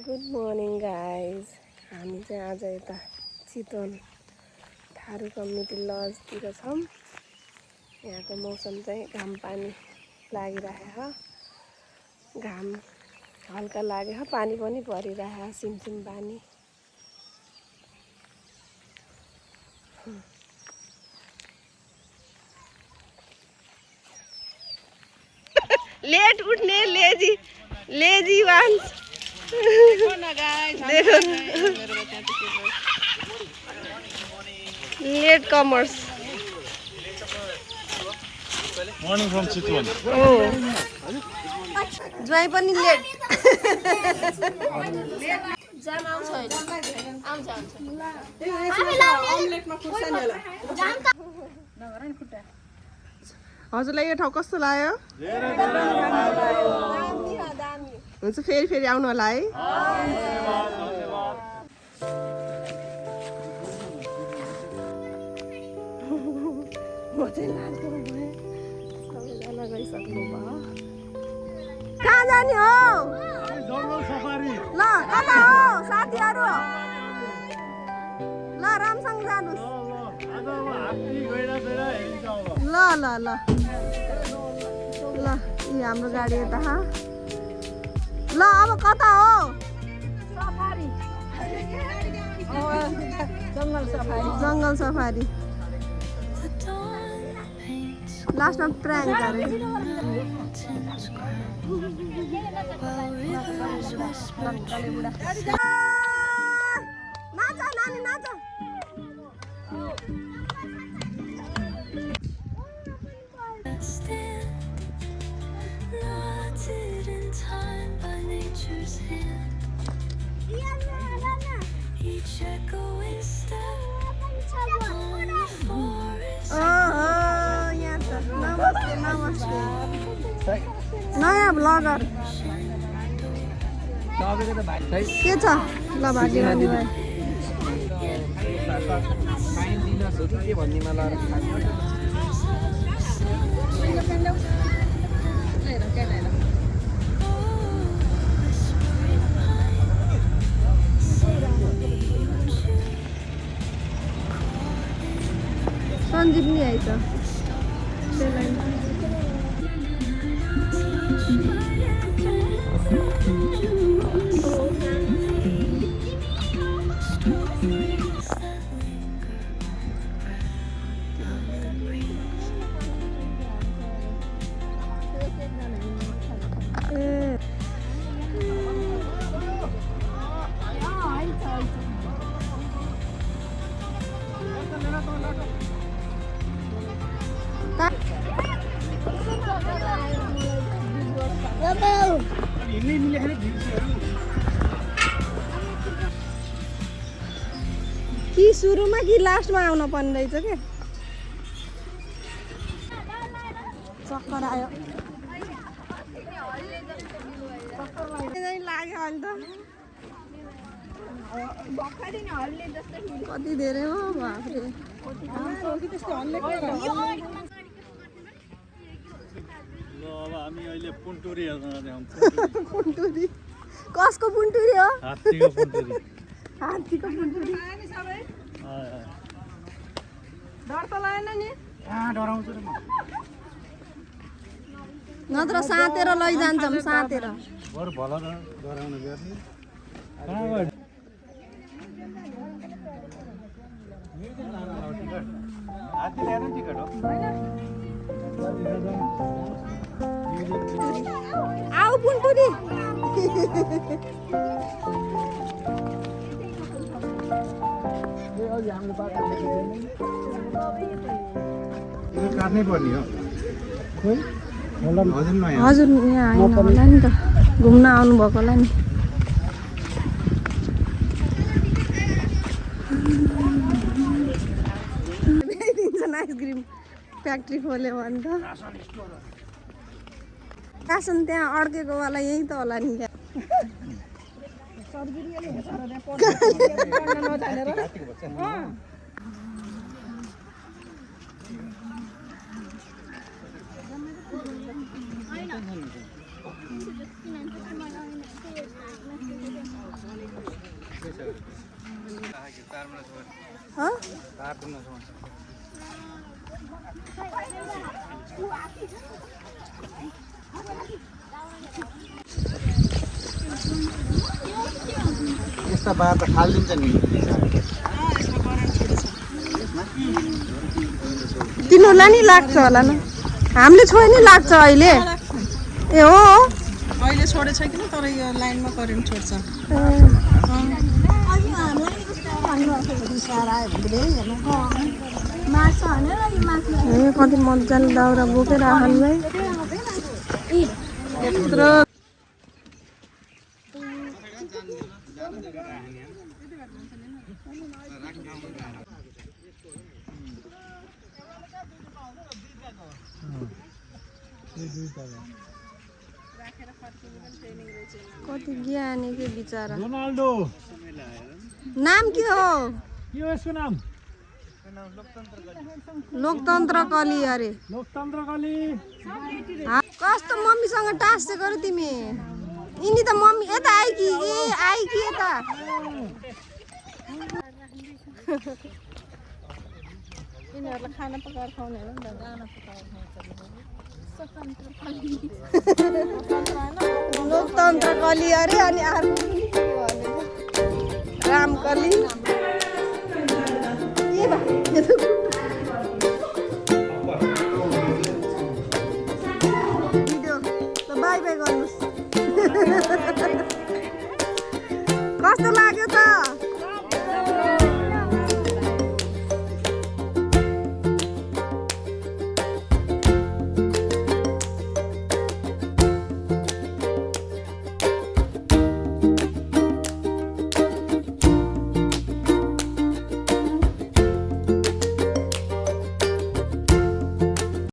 Good morning guys. हामी चाहिँ आज यता चितवन थारू कम्युनिटी लजतिर छौँ। यहाँको मौसम चाहिँ घाम पानी लागिरहेको, घाम हल्का लाग्यो, पानी पनि परिरहेको, सिमसिम पानी। लेट उठ्ने लेजी लेजी वान्स। देखो latecomers. Morning from Chitwan. ज्वाइँ पनि लेट। जाम आउँछ हैन? आउँछ आउँछ। हजुरलाई यो ठाउँ कस्तो लाग्यो? हुन्छ, फेरि फेरि आउनु होला है। म चाहिँ लान्छु भएँ। सबैजना गइसक्नु भयो। कहाँ जाने हो? Jungle safari. ल कता हो साथीहरू? ल रामसँग जानुस्। ल ल ल ल यी हाम्रो गाडी यता। ल अब कता हो? सफारी। जङ्गल सफारी। लास्टमा प्र्याङ्क गरे। नाच नानी नाच। नयाँ ब्लगर के छ? ल भाजी सञ्जीवनी आइछ। कि सुरुमा कि लास्टमा आउन पर्ने रहेछ के? चक्कर आयो। लाग्यो अहिले त कति धेरै हो बाफ्रे। पुन्टुरी कसको पुन्टुरी हो? हात्तीको पुन्टुरी। डर त लागेन नि? नत्र सातेर लैजान्छौँ, सातेर। आऊ पुन्टुरी। काट्नै पर्ने हो। हजुर यहाँ आउनु होला नि त, घुम्न आउनुभएको होला नि। ल्याइदिन्छन् आइसक्रिम फ्याक्ट्री खोल्यो भने त। रासन त्यहाँ अड्केको वाला यही त होला नि। हाँ? यस्ता बार त फालिदिन्छ नि तिनीहरूलाई नि लाग्छ होला न हामीले छोए नि लाग्छ अहिले ए हो अहिले छोडेछ कि तर यो लाइनमा करेन्ट छोड्छ ए कति मजाले दाउरा बोकेर आहानलाई यत्रो कति ज्ञानी के बिचरा रोनाल्डो नाम के हो के हो यसको नाम लोकतन्त्र कली अरे लोकतन्त्र कली कस्तो मम्मीसँग टाँस्छ गरे तिमी यिनी त मम्मी यता आइ कि यता यिनीहरूलाई खाना पकाएर खुवाउने हो नि त दाना पकाएर लोकतन्त्र कली अरे अनि अर्को पनि के भने रामकली के भा भिडियो ल बाई बाई गर्नुहोस् कस्तो लाग्यो त